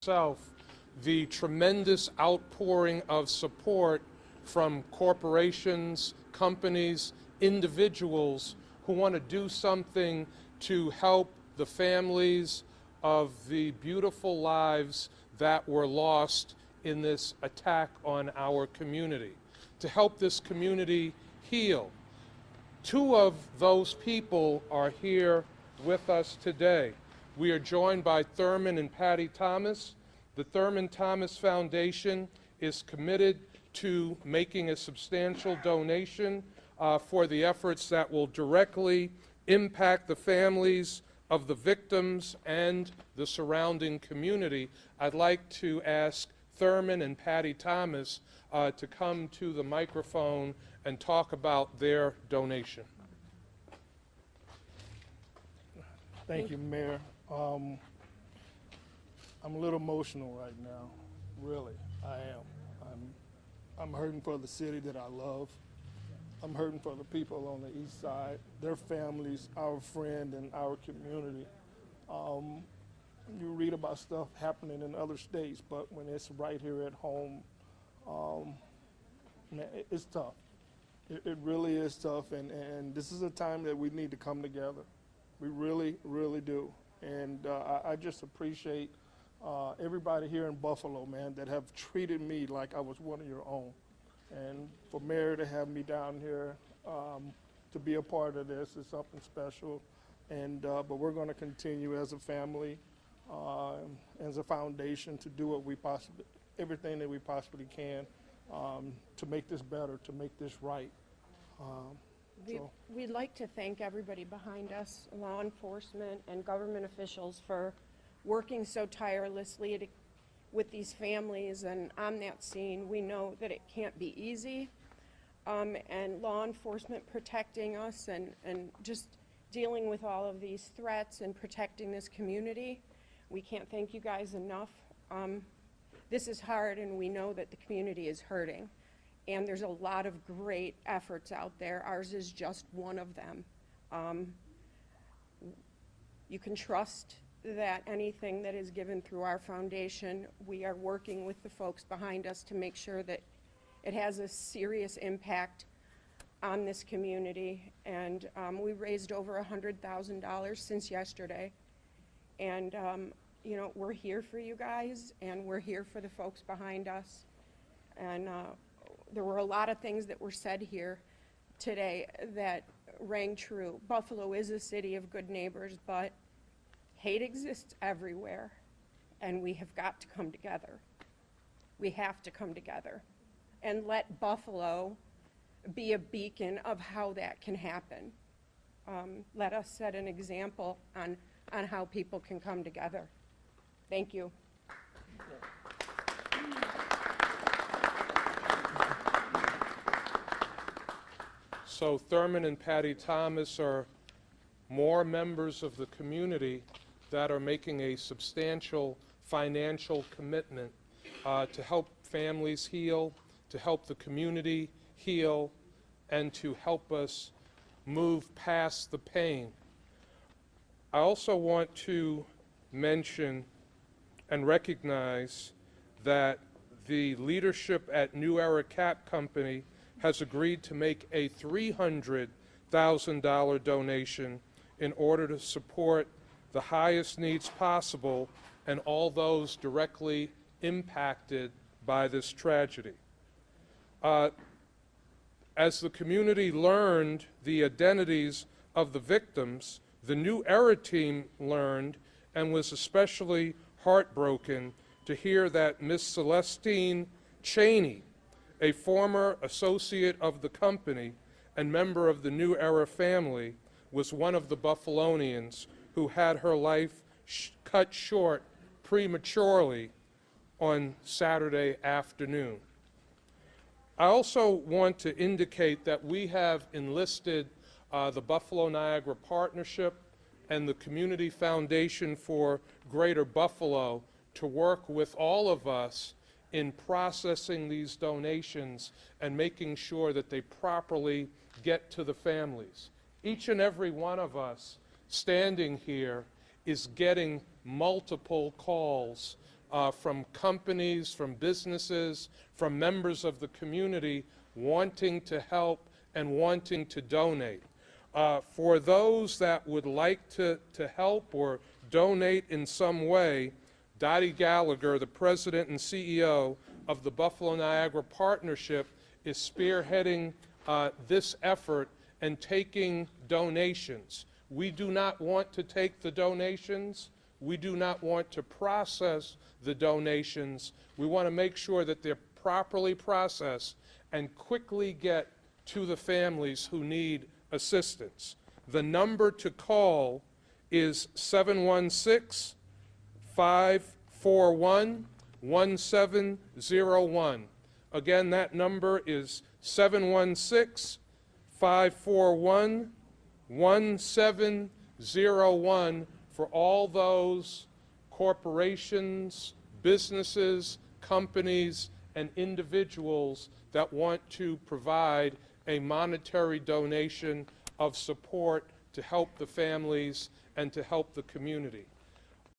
itself the tremendous outpouring of support from corporations, companies, individuals who want to do something to help the families of the beautiful lives that were lost in this attack on our community, to help this community heal. Two of those people are here with us today. We are joined by Thurman and Patti Thomas. The Thurman Thomas Foundation is committed to making a substantial donation for the efforts that will directly impact the families of the victims and the surrounding community. I'd like to ask Thurman and Patti Thomas to come to the microphone and talk about their donation. Thank you, Mayor. I'm a little emotional right now, really, I am. I'm hurting for the city that I love. I'm hurting for the people on the east side, their families, our friend, and our community. You read about stuff happening in other states, but when it's right here at home, man, it's tough. It really is tough, and this is a time that we need to come together. We really, really do. And I just appreciate everybody here in Buffalo, man, that have treated me like I was one of your own. And for Mayor to have me down here to be a part of this is something special. And but we're going to continue as a family, as a foundation, to do what we possibly, everything that we possibly can to make this better, to make this right. We'd like to thank everybody behind us, law enforcement and government officials, for working so tirelessly with these families and on that scene. We know that it can't be easy, and law enforcement protecting us and just dealing with all of these threats and protecting this community. We can't thank you guys enough. This is hard, and we know that the community is hurting. And there's a lot of great efforts out there. Ours is just one of them. You can trust that anything that is given through our foundation, we are working with the folks behind us to make sure that it has a serious impact on this community. And we raised over $100,000 since yesterday. And you know, we're here for you guys, and we're here for the folks behind us. And there were a lot of things that were said here today that rang true. Buffalo is a city of good neighbors, but hate exists everywhere, and we have got to come together. We have to come together and let Buffalo be a beacon of how that can happen. Let us set an example on how people can come together. Thank you. So Thurman and Patti Thomas are more members of the community that are making a substantial financial commitment to help families heal, to help the community heal, and to help us move past the pain. I also want to mention and recognize that the leadership at New Era Cap Company has agreed to make a $300,000 donation in order to support the highest needs possible and all those directly impacted by this tragedy. As the community learned the identities of the victims, the New Era team learned and was especially heartbroken to hear that Miss Celestine Cheney, a former associate of the company and member of the New Era family, was one of the Buffalonians who had her life cut short prematurely on Saturday afternoon. I also want to indicate that we have enlisted the Buffalo-Niagara Partnership and the Community Foundation for Greater Buffalo to work with all of us in processing these donations and making sure that they properly get to the families. Each and every one of us standing here is getting multiple calls from companies, from businesses, from members of the community wanting to help and wanting to donate. For those that would like to help or donate in some way, Dottie Gallagher, the president and CEO of the Buffalo-Niagara Partnership, is spearheading this effort and taking donations. We do not want to take the donations. We do not want to process the donations. We want to make sure that they're properly processed and quickly get to the families who need assistance. The number to call is 716-541-1701. Again, that number is 716-541-1701 for all those corporations, businesses, companies, and individuals that want to provide a monetary donation of support to help the families and to help the community.